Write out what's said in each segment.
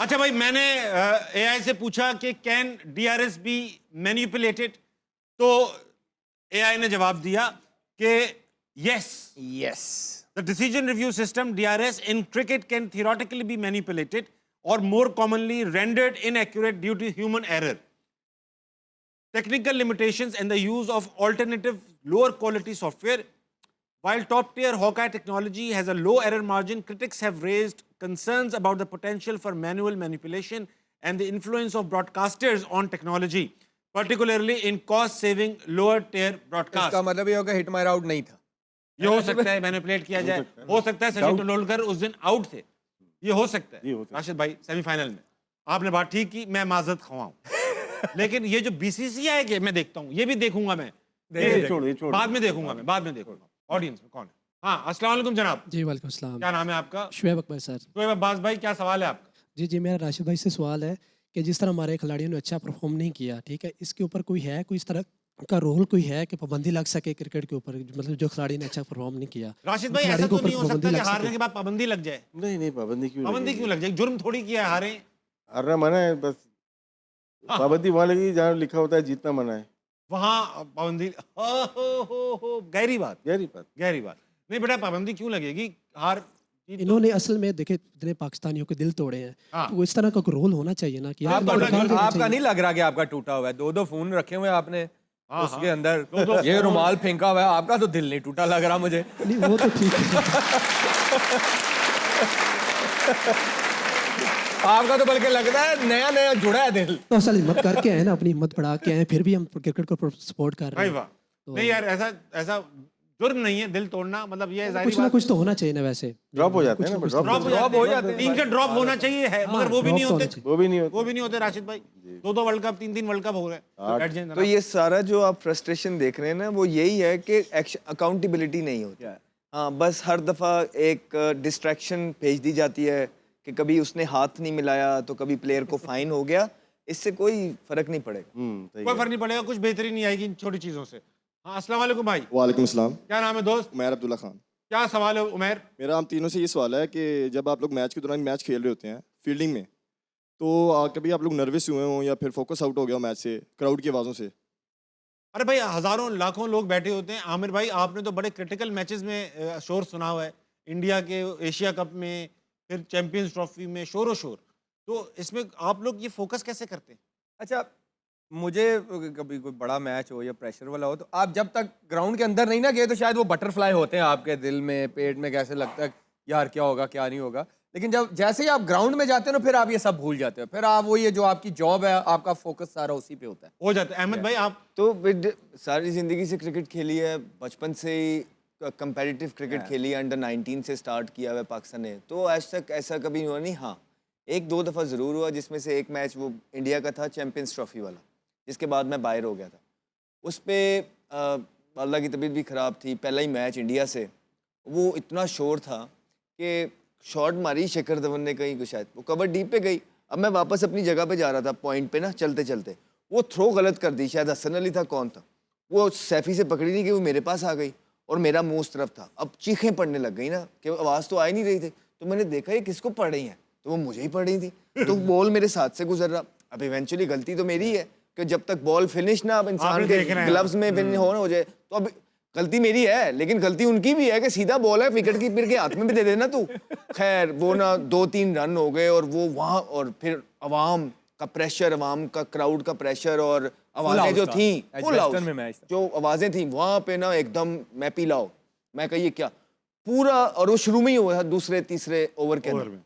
अच्छा भाई, मैंने एआई से पूछा कि कैन डीआरएस बी मैनिपुलेटेड, तो एआई ने जवाब दिया कि yes, yes. The decision review system DRS in cricket can theoretically be manipulated or more commonly rendered inaccurate due to human error. Technical limitations and the use of alternative lower quality software. While top tier Hawkeye technology has a low error margin, critics have raised concerns about the potential for manual manipulation and the influence of broadcasters on technology, particularly in cost saving lower tier broadcast. इसका मतलब ये होगा hit मायर out नहीं था। ये हो सकता है मैनिपुलेट किया जाए, हो सकता है सचिन तेंदुलकर उस दिन आउट थे, ये हो सकता है। राशिद भाई सेमीफाइनल में आपने बात ठीक की, मैं माजरत खवाऊं लेकिन ये जो बीसीसीआई के मैं देखता हूँ, ये भी देखूंगा मैं, बाद में देखूंगा मैं, बाद में देखूंगा ऑडियंस में कौन है। हाँ, अस्सलाम वालेकुम जनाब। जी वालेकुम अस्सलाम। क्या नाम है आपका? शुएब अकबर सर। शुएब अब्बास भाई, क्या सवाल है आपका? जी जी, मेरा राशिद भाई से सवाल है कि जिस तरह हमारे खिलाड़ियों ने अच्छा परफॉर्म नहीं किया, ठीक है, इसके ऊपर कोई है, कोई इस तरह का रोल कोई है कि पाबंदी लग सके क्रिकेट के ऊपर, मतलब जो खिलाड़ी ने अच्छा परफॉर्म नहीं किया? राशिद भाई, ऐसा तो नहीं हो सकता कि हारने के बाद पाबंदी लग जाए? नहीं, पाबंदी क्यों लग जाए? जुर्म थोड़ी किया है, हारना मना है बस। पाबंदी वहाँ लगी जहाँ लिखा होता है जीतना मना है, वहाँ पाबंदी। हो गहरी बात। नहीं बेटा, पाबंदी क्यों लगेगी? हार इन्होंने असल में देखे इतने पाकिस्तानियों के दिल तोड़े हैं, तो वो इस तरह का रोल होना चाहिए ना कि आपका नहीं लग रहा कि आपका टूटा हुआ है? दो फोन रखे हुए आपने उसके अंदर, ये रुमाल फेंका हुआ है, आपका तो दिल नहीं टूटा लग रहा मुझे। नहीं, वो तो ठीक है। आपका तो बल्कि लगता है नया जुड़ा है दिल। तो असल हिम्मत करके आए ना, अपनी हिम्मत बढ़ा के आए, फिर भी हम क्रिकेट को सपोर्ट कर रहे हैं। नहीं यार, ऐसा जुर्म नहीं है दिल तोड़ना, मतलब ये कुछ ना कुछ तो होना चाहिए ना। वैसे ड्रॉप हो जाते हैं ना, ड्रॉप हो जाते हैं, 3 से ड्रॉप होना चाहिए है, मगर वो भी नहीं होते, वो भी नहीं होते राशिद भाई। 2 वर्ल्ड कप, 3 वर्ल्ड कप हो रहे हैं। तो ये सारा जो आप फ्रस्ट्रेशन देख रहे हैं ना, वो यही है कि अकाउंटेबिलिटी नहीं होती। हाँ, बस हर दफ़ा एक डिस्ट्रैक्शन भेज दी जाती है कि कभी उसने हाथ नहीं मिलाया तो कभी प्लेयर को फाइन हो गया, इससे कोई फर्क नहीं पड़ेगा। कोई फर्क नहीं पड़ेगा, कुछ बेहतरी नहीं आएगी इन छोटी चीजों से। हाँ, अस्सलाम वालेकुम भाई। वालेकुम सलाम। क्या नाम है दोस्त? उमैर अब्दुल्ला खान। क्या सवाल है उमैर? मेरा हम तीनों से ये सवाल है कि जब आप लोग मैच के दौरान मैच खेल रहे होते हैं फील्डिंग में, तो कभी आप लोग नर्वस हुए हों या फिर फोकस आउट हो गया मैच से क्राउड की आवाज़ों से? अरे भाई, हजारों लाखों लोग बैठे होते हैं। आमिर भाई, आपने तो बड़े क्रिटिकल मैचेस में शोर सुना हुआ है, इंडिया के एशिया कप में, फिर चैंपियंस ट्रॉफी में शोर, तो इसमें आप लोग ये फोकस कैसे करते हैं? अच्छा, मुझे कभी कोई बड़ा मैच हो या प्रेशर वाला हो, तो आप जब तक ग्राउंड के अंदर नहीं ना गए तो शायद वो बटरफ्लाई होते हैं आपके दिल में, पेट में, कैसे लगता है यार क्या होगा क्या नहीं होगा। लेकिन जब जैसे ही आप ग्राउंड में जाते हो ना, फिर आप ये सब भूल जाते हो, फिर आप वो ये जो आपकी जॉब है, आपका फोकस सारा उसी पे होता है, हो जाता है। अहमद भाई, आप तो सारी ज़िंदगी से क्रिकेट खेली है, बचपन से ही कंपेटिटिव क्रिकेट खेली है, अंडर 19 से स्टार्ट किया हुआ है पाकिस्तान ने, तो आज तक ऐसा कभी हुआ नहीं। हाँ, 1-2 दफ़ा ज़रूर हुआ, जिसमें से एक मैच वो इंडिया का था, चैंपियंस ट्रॉफी वाला, जिसके बाद मैं बाहर हो गया था। उस पर अल्लाह की तबीयत भी ख़राब थी, पहला ही मैच इंडिया से, वो इतना शोर था कि शॉट मारी शिखर धवन ने कहीं को, शायद वो कवर डीप पे गई। अब मैं वापस अपनी जगह पे जा रहा था पॉइंट पे ना, चलते चलते वो थ्रो गलत कर दी, शायद हसन अली था, कौन था वो, सैफी से पकड़ी नहीं कि वो मेरे पास आ गई और मेरा मुंह उस तरफ था। अब चीखें पड़ने लग गई ना कि आवाज़ तो आ ही नहीं रही थी, तो मैंने देखा ये किसको पड़ रही हैं, तो वो मुझे ही पड़ रही थी, तो बॉल मेरे साथ से गुजर रहा। अब इवेंचुअली गलती तो मेरी है कि जब तक बॉल फिनिश ना अब इंसान के ग्लव्स में फिनिश हो जाए, तो अब गलती मेरी है, लेकिन गलती उनकी भी है कि सीधा बॉल है विकेट कीपर के हाथ में भी दे देना तू। खैर वो ना 2-3 रन हो गए, और वो वहाँ, और फिर अवाम का प्रेशर, अवाम का क्राउड का प्रेशर, और आवाज़ें जो थी फुल हाउस, जो आवाज़ें थी वहाँ पे ना एकदम मैं पिलाओ, मैं कहिए क्या पूरा, और वो शुरू में ही हुआ था दूसरे-तीसरे ओवर के अंदर,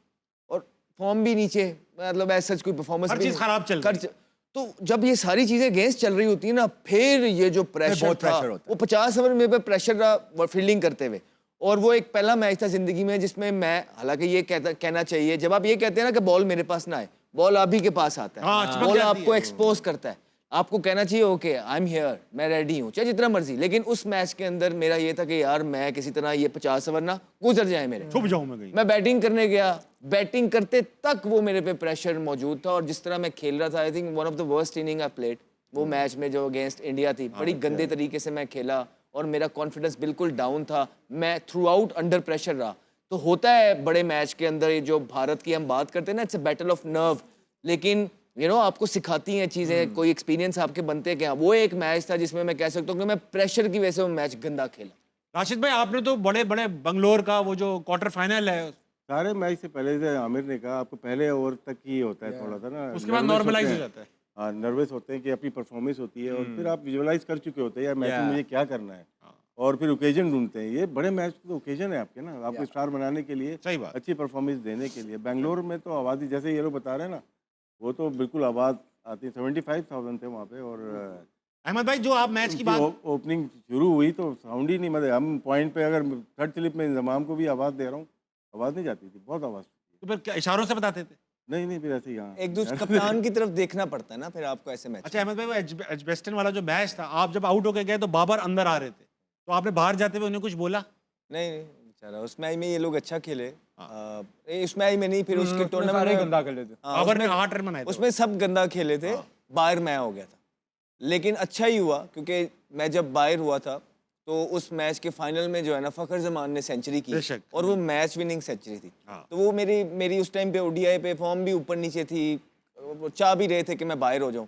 और फॉर्म भी नीचे, मतलब ऐसा कोई परफॉर्मेंस हर चीज़ खराब चल रही। तो जब ये सारी चीजें अगेंस्ट चल रही होती है ना, फिर ये जो प्रेशर था, वो 50 ओवर में पे प्रेशर रहा फील्डिंग करते हुए, और वो एक पहला मैच था जिंदगी में जिसमें मैं, हालांकि ये कहना चाहिए, जब आप ये कहते हैं ना कि बॉल मेरे पास ना आए, बॉल आप ही के पास आता है, बॉल आपको एक्सपोज करता है, आपको कहना चाहिए ओके आई एम हियर, मैं रेडी हूँ, चाहे जितना मर्जी। लेकिन उस मैच के अंदर मेरा ये था कि यार मैं किसी तरह ये 50 ओवर ना गुजर जाए मेरे, छुप जाऊं मैं बैटिंग करने गया, बैटिंग करते तक वो मेरे पे प्रेशर मौजूद था, और जिस तरह मैं खेल रहा था, I think one of the worst inning I played वो मैच में, जो अगेंस्ट इंडिया थी, बड़ी गंदे तरीके से मैं खेला, और मेरा कॉन्फिडेंस बिल्कुल डाउन था, मैं थ्रू आउट अंडर प्रेशर रहा। तो होता है बड़े मैच के अंदर, ये जो भारत की हम बात करते हैं ना, it's a battle of nerve, लेकिन आपको सिखाती हैं चीज़ें, कोई एक्सपीरियंस आपके बनते हैं क्या। वो एक मैच था जिसमें मैं कह सकता हूँ कि मैं प्रेशर की वजह से वो मैच गंदा खेला। राशिद भाई, आपने तो बड़े बड़े बंगलोर का वो जो क्वार्टर फाइनल है, सारे मैच से पहले से आमिर ने कहा आपको पहले ओवर तक ही होता है थोड़ा सा ना, उसके बाद nervous नॉर्मलाइज होते हो हैं। जाता है। हाँ, नर्वस होते हैं कि अपनी परफॉर्मेंस होती है और फिर आप विजुअलाइज कर चुके होते हैं यार मैच में मुझे क्या करना है, और फिर ओकेजन ढूंढते हैं। ये बड़े मैच तो ओकेजन है आपके ना, आपको स्टार बनाने के लिए, सही बात। अच्छी परफॉर्मेंस देने के लिए। बेंगलोर में तो आवाज़ ही, जैसे ये लोग बता रहे हैं ना, वो तो बिल्कुल आवाज़ आती है। 75,000 थे वहाँ पे, और अहमद भाई, जो आप मैच की बात, ओपनिंग शुरू हुई तो साउंड ही नहीं, मतलब हम पॉइंट पे अगर थर्ड स्लिप में इंजमाम को भी आवाज़ दे रहा हूँ, आवाज़ नहीं जाती थी, बहुत आवाज़। तो फिर क्या इशारों से बताते थे? नहीं फिर ऐसे ही हाँ एक दूसरे कप्तान की तरफ देखना पड़ता है ना फिर आपको ऐसे मैच। अच्छा अहमद भाई, वो एजबेस्टन वाला जो मैच था, आप जब आउट होके गए तो बाबर अंदर आ रहे थे, तो आपने बाहर जाते हुए उन्हें कुछ बोला? नहीं बेचारा, उस मैच में ये लोग अच्छा खेले, इस मैच में नहीं, फिर उसके टूर्नामेंट सारे में गंदा खेले थे। हाँ, बाबर ने उसमें 8 रन बनाए थे। उसमें सब गंदा खेले थे, बाहर मैं हो गया था। लेकिन अच्छा ही हुआ, क्योंकि मैं जब बाहर हुआ था तो उस मैच के फाइनल में जो है ना, फ़खर जमान ने सेंचुरी की, बेशक। और वो मैच विनिंग सेंचुरी थी। हाँ। तो वो मेरी उस टाइम पे ओडीआई पे फॉर्म भी ऊपर नीचे थी, वो चाह भी रहे थे कि मैं बाहर हो जाऊं,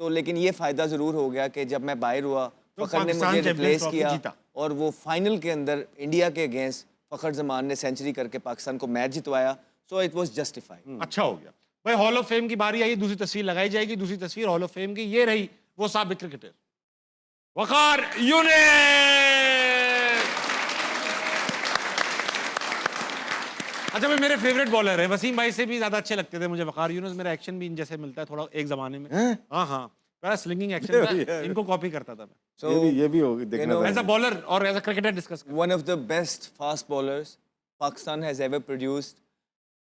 तो लेकिन ये फ़ायदा ज़रूर हो गया कि जब मैं बाहर हुआ, तो फ़खर ने पाकिस्तान मुझे चैंपियंस रिप्लेस ट्रॉफी किया, जीता। और वो फाइनल के अंदर इंडिया के अगेंस्ट फ़खर जमान ने सेंचुरी करके पाकिस्तान को मैच जितवाया। So it was justified. अच्छा हो गया भाई। हॉल ऑफ फेम की बारी आई, दूसरी तस्वीर लगाई जाएगी। दूसरी तस्वीर हॉल ऑफ फेम की ये रही, वो साबिक क्रिकेटर वकार यूनिस। अच्छा भाई, मेरे फेवरेट बॉलर है, वसीम भाई से भी ज्यादा अच्छे लगते थे मुझे वकार यूनिस। मेरा एक्शन भी इन जैसे मिलता है थोड़ा एक जमाने में। हाँ हाँ, बड़ा स्लिंगिंग एक्शन था, इनको कॉपी करता था मैं। ये भी होगी देखना एज अ बॉलर और as a cricketer discuss. One of the best fast bowlers Pakistan has ever produced.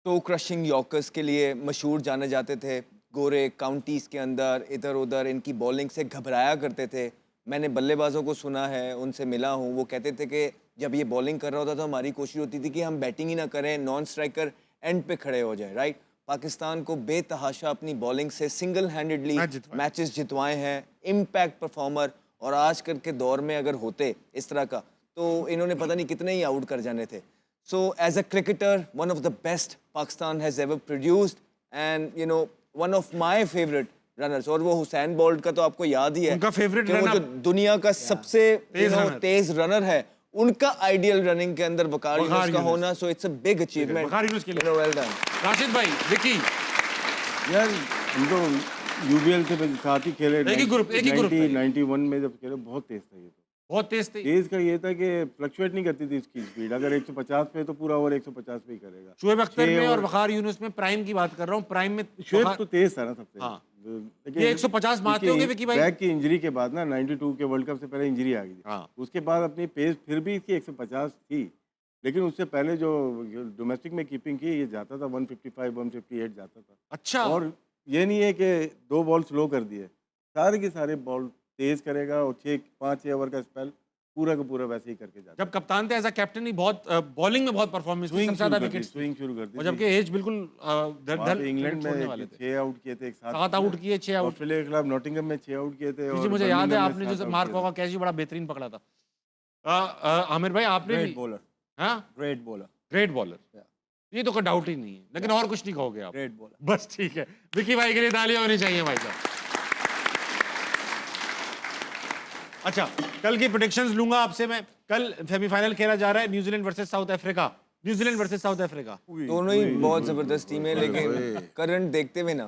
तो क्रशिंग यॉर्कर्स के लिए मशहूर जाने जाते थे। गोरे काउंटीज़ के अंदर इधर उधर इनकी बॉलिंग से घबराया करते थे। मैंने बल्लेबाजों को सुना है, उनसे मिला हूँ, वो कहते थे कि जब ये बॉलिंग कर रहा होता तो हमारी कोशिश होती थी कि हम बैटिंग ही ना करें, नॉन स्ट्राइकर एंड पे खड़े हो जाए। राइट, पाकिस्तान को बेतहाशा अपनी बॉलिंग से सिंगल हैंडेडली मैचेस जितवाए हैं। इम्पैक्ट परफॉर्मर, और आजकल के दौर में अगर होते इस तरह का तो इन्होंने पता नहीं कितने ही आउट कर जाने थे। So as a cricketer, one of the best Pakistan has ever produced, and one of my favorite runners। और वो हुसैन बोल्ट का तो आपको याद ही है, उनका favorite कि वो runner। जो दुनिया का सबसे तेज रनर है, उनका आइडियल रनिंग के अंदर वकार यूनुस का होना। So it's a big achievement. Waqar Younis के लिए वेल डन। राशिद भाई, विकी, यार हम तो यूबीएल के साथ ही खेले, एक ही ग्रुप था। 91 में जब खेले, बहुत तेज था ये तो। बहुत तेज थी। तेज का ये था कि फ्लक्चुएट नहीं करती थी इसकी स्पीड। अगर 150 पे तो पूरा ओवर 150 पे ही करेगा। शुएब अख्तर में और और वकार यूनुस में प्राइम की बात कर रहा हूँ। प्राइम में शुएब वकार- तो तेज था ना सबसे। हाँ। लेकिन ये 150 मारते होंगे विकी भाई? बैक की इंजरी के बाद ना, 92 के वर्ल्ड कप से पहले इंजरी आ गई थी। हाँ। उसके बाद अपनी पेस फिर भी इसकी 150 थी, लेकिन उससे पहले जो डोमेस्टिक में कीपिंग की, ये जाता था 155 158 जाता था। अच्छा। और ये नहीं है कि 2 बॉल स्लो कर दिए, सारे के सारे बॉल तेज करेगा, और 5-6 ओवर का स्पेल पूरा का पूरा वैसे ही करके जाता। जब कप्तान थे एज अ कैप्टन ही बहुत बॉलिंग में बहुत परफॉर्मेंस की, सबसे ज्यादा विकेट्स, स्विंग शुरू कर दी और जबकि एज बिल्कुल वहाँ पे इंग्लैंड छोड़ने वाले में थे। 6 आउट किए थे एक साथ, 7 आउट किए, 6 आउट। ऑस्ट्रेलिया के खिलाफ नॉटिंघम में 6 आउट किए थे, जी और मुझे याद है, बर्मिंघम में आपने 7 जो आउट मार्क किए थे। होगा कैच भी बड़ा बेहतरीन पकड़ा था। आमिर भाई, आपने ग्रेट भी, बॉलर, हाँ, ग्रेट बॉलर, ग्रेट बॉलर, ये तो कोई डाउट ही नहीं है। लेकिन और कुछ नहीं कहोगे आप? Great bowler. बस ठीक है, विकी भाई के लिए तालियां होनी चाहिए भाई साहब। अच्छा, कल की प्रेडिक्शंस लूंगा आपसे मैं। कल सेमीफाइनल खेला जा रहा है, New Zealand versus south Africa. New Zealand versus south Africa. दोनों ही बहुत जबरदस्त टीम है, लेकिन करंट देखते हुए ना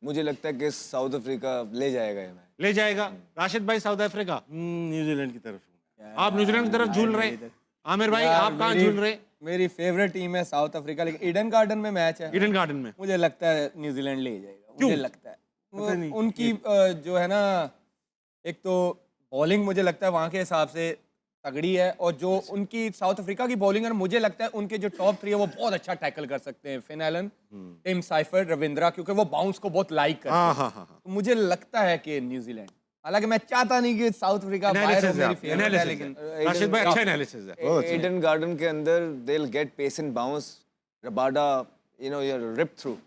मुझे लगता है कि साउथ अफ्रीका ले जाएगा ये मैच। ले जाएगा। राशिद भाई, साउथ अफ्रीका, न्यूजीलैंड की तरफ हूँ। आप न्यूजीलैंड की तरफ झूल रहे। आमिर भाई, यार, आप कहाँ मेरी- झूल रहे? मेरी फेवरेट टीम है साउथ अफ्रीका, लेकिन ईडन गार्डन में मैच है, ईडन गार्डन में। मुझे लगता है न्यूजीलैंड ले जाएगा। क्यों? मुझे लगता है पता नहीं। उनकी जो है ना, एक तो बॉलिंग मुझे लगता है वहाँ के हिसाब से तगड़ी है, और जो उनकी साउथ अफ्रीका की बॉलिंग है ना, मुझे लगता है उनके जो टॉप 3 है वो बहुत अच्छा टैकल कर सकते हैं। Finn Allen, Tim Seifert, Ravindra, क्योंकि वो बाउंस को बहुत लाइक करते हाँ हैं। हाँ हाँ। तो मुझे लगता है कि न्यूजीलैंड, हालांकि मैं चाहता नहीं कि साउथ अफ्रीका बाहर हो, Analysis है मेरी आप, फेवरेट है, analysis लेकिन है। राशिद भाई, अच्छा एनालिसिस है। ईडन गार्डन के अंदर they will get pace and bounce. Rabada you'll rip through,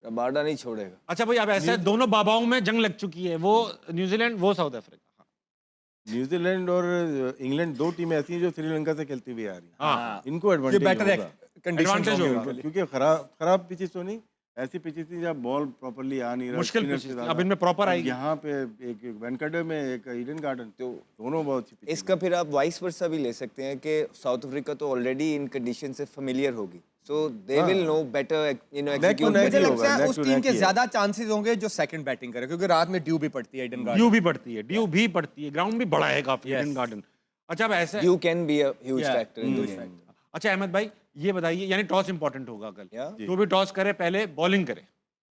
Rabada नहीं छोड़ेगा। अच्छा भाई, अब ऐसा है, दोनों बाबाओं में जंग लग चुकी है, वो न्यूजीलैंड, वो साउथ अफ्रीका। न्यूजीलैंड और इंग्लैंड 2 टीमें ऐसी हैं जो श्रीलंका से खेलती हुई आ रही हैं। हाँ इनको ये एडवांटेज बेटर होगा कंडीशन Advantage होंगे होगा। उनके लिए। क्योंकि खराब पिचेस तो नहीं, ऐसी पिचेस थी जहाँ बॉल प्रॉपर्ली आ नहीं रहा, मुश्किल spinner pitches से थी, ज़्यादा। अब इनमें proper अब आएगी। यहाँ पे एक वैनकड़े में एक ईडन गार्डन, तो दोनों बहुत अच्छी pitches इसका फिर आप वाइस वर्सा भी ले सकते हैं कि साउथ अफ्रीका तो ऑलरेडी इन कंडीशन से फेमिलियर होगी, so they will know better Neck to neck मुझे ही लगता होगा, है neck उस to टीम neck के ही है। ज्यादा चांसेस होंगे जो सेकंड बैटिंग करे, क्योंकि रात में ड्यू भी पड़ती है ईडन गार्डन। ड्यू भी पड़ती है, ड्यू भी पड़ती है, ग्राउंड भी बड़ा है काफी Yes. Eden garden. अच्छा अब ऐसे you can be a huge Yeah, factor in the game. अच्छा अहमद भाई ये बताइए, यानी टॉस इंपॉर्टेंट होगा कल, Yeah. जो भी टॉस करे पहले बॉलिंग करे।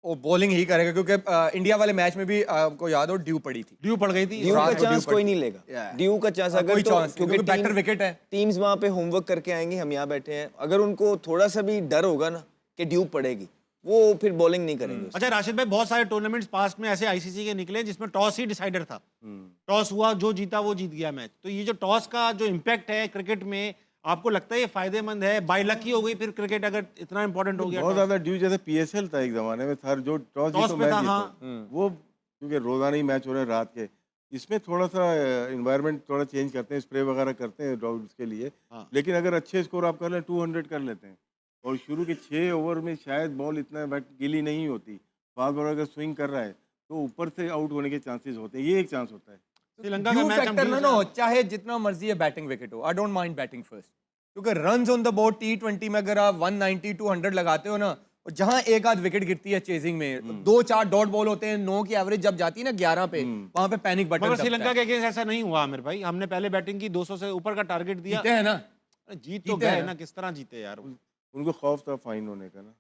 वो बॉलिंग ही करेगा, क्योंकि इंडिया वाले मैच में भी आपको याद हो ड्यू पड़ी थी। ड्यू पड़ गई थी। ड्यू रात का को चांस ड्यू कोई पड़ती नहीं है। लेगा, Yeah. ड्यू का चांस अगर कोई तो चांस क्योंकि बेटर विकेट है। टीम्स वहाँ पे होमवर्क करके आएंगी, हम यहाँ बैठे हैं, अगर उनको थोड़ा सा भी डर होगा ना कि ड्यू पड़ेगी, वो फिर बॉलिंग नहीं करेंगे। अच्छा राशिद भाई, बहुत सारे टूर्नामेंट्स पास्ट में ऐसे आईसीसी के निकले जिसमें टॉस ही डिसाइडर था, टॉस हुआ, जो जीता वो जीत गया मैच। तो ये जो टॉस का जो इम्पैक्ट है क्रिकेट में, आपको लगता है ये फायदेमंद है? बाय लकी हो गई फिर क्रिकेट अगर इतना इंपॉर्टेंट हो गया बहुत toss? ज़्यादा ड्यू, जैसे पीएसएल था एक ज़माने में, सर जो टॉस टॉस जीतो पे मैच था, जीतो, हाँ। वो क्योंकि रोज़ाना ही मैच हो रहे हैं रात के, इसमें थोड़ा सा इन्वायरमेंट थोड़ा चेंज करते हैं, स्प्रे वगैरह करते हैं ड्राउट्स के लिए, हाँ। लेकिन अगर अच्छे स्कोर आप कर लें 200 कर लेते हैं, और शुरू के 6 ओवर में शायद बॉल इतना गीली नहीं होती, फास्ट बॉलर अगर स्विंग कर रहा है तो ऊपर से आउट होने के चांसेस होते हैं, ये एक चांस होता है। श्रीलंका का ड्यू मैच हम फैक्टर ड्यू ना से- हो, चाहे जितना मर्जी है बैटिंग विकेट हो, I don't mind batting first, क्योंकि runs on the board T20 में अगर आप 190 200 लगाते हो ना, और जहां एक आध विकेट गिरती है चेजिंग में, 2-4 डॉट बॉल होते हैं, 9 की एवरेज जब जाती है ना 11 पे, वहां पे पैनिक बटन मगर दबता श्रीलंका है। के अगेंस्ट ऐसा नहीं हुआ आमिर भाई, हमने पहले बैटिंग की 200 से ऊपर का टारगेट दिया, जीते हैं ना। अरे जीत तो जीते हैं गए ना। ना, किस तरह जीते यार। उनको खौफ था फाइन होने का ना,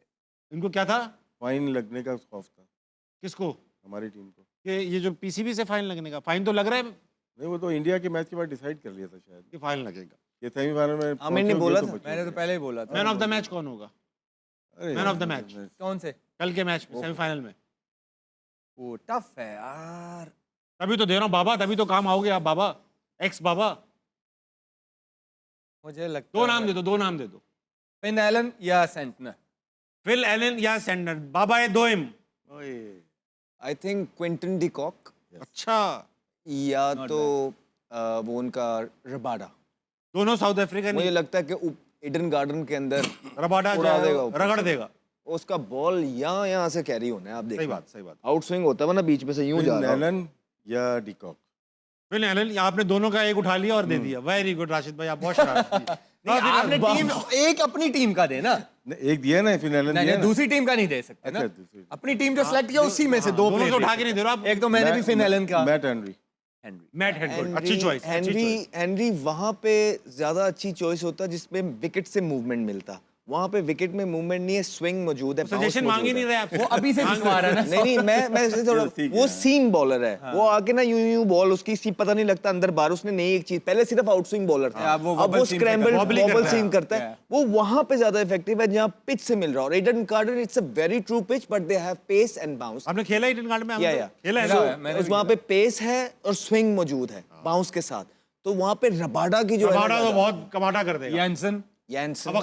इनको क्या था, फाइन लगने का खौफ था किसको, हमारी टीम को। कि ये जो पीसीबी से फाइन लगने का, फाइन तो लग रहा है नहीं, वो तो इंडिया के मैच के बाद डिसाइड कर लिया था शायद, कि फाइन लगेगा। ये सेमीफाइनल में आमिर ने पहुंचोगे बोला तो था। बचोगे। मैंने तो पहले ही बोला था। मैन ऑफ द मैच कौन होगा अरे मैन यार, ऑफ द मैच? कौन से? कल के मैच में, सेमीफाइनल में। वो टफ है यार। तभी तो दे रहा हूँ बाबा, तभी तो काम आओगे आप बाबा, एक्स बाबा। मुझे लगता दो नाम दे दो, दो नाम दे दो, फिन एलन या सेंटनर। फिल एलन या सैंडर। बाबा है दो एम। ओए, I think Quinton de Kock अच्छा, या तो वो उनका रबाडा, दोनों साउथ अफ्रीकन। मुझे लगता है कि ईडन गार्डन के अंदर रबाडा जो उड़ा है, देगा ऊपर रगड़ से। देगा। उसका बॉल यहाँ से कैरी होना है, आप सही देखिए। बात, सही बात। आउट स्विंग होता है ना बीच में से यूं जा फिन रहा है। एलन या डिकॉक। फिल एलन, आपने दोनों का एक उठा लिया और दे दिया। वेरी गुड राशिद भाई, आप बहुत शरारती। नहीं, आपने टीम एक अपनी टीम का देना। नहीं, एक दिया ना फिन एलन नहीं, दिया नहीं, ना। दूसरी टीम का नहीं दे सकते ना। अच्छा, दूसरी। अपनी टीम जो सेलेक्ट किया उसी में से दो दोनों player से उठा दे के नहीं दे रहा आप। सकते। एक तो मैंने भी फिन एलन का। Matt Henry. मैट हेनरी, अच्छी चॉइस, अच्छी हेनरी चॉइस। हेनरी वहां पे ज्यादा अच्छी चॉइस होता जिसमें विकेट से मूवमेंट मिलता। वहां पे विकेट में मूवमेंट नहीं है, स्विंग मौजूद है, bounce सजेशन मांग ही मौजूद नहीं है। रहे आप। वो अभी से जिसवा रहा है ना। नहीं नहीं, मैं ऐसे थोड़ा, ठीक है। वो सीम बॉलर है, वो आके ना यूं बॉल उसकी सी पता नहीं लगता अंदर बाहर, उसने नहीं एक चीज, पहले सिर्फ आउट स्विंग बॉलर था, अब वो अब वो wobble seam स्क्रैम्बल करता है, wobbly बॉबल करता है। सीम करता है। वो वहां पे ज्यादा इफेक्टिव है जहां पिच से मिल रहा है। और Eden Garden it's a very true pitch, but they have pace and bounce. आपने खेला ईडन गार्डन में? या खेला है खेला ना? है, मैंने भी वहां पे पेस है और स्विंग मौजूद है बाउंस के साथ, तो वहां पे रबाडा की जो है ना रबाडा तो ज्यादा- बहुत कमाटा कर देगा। यानसन। यानसन अब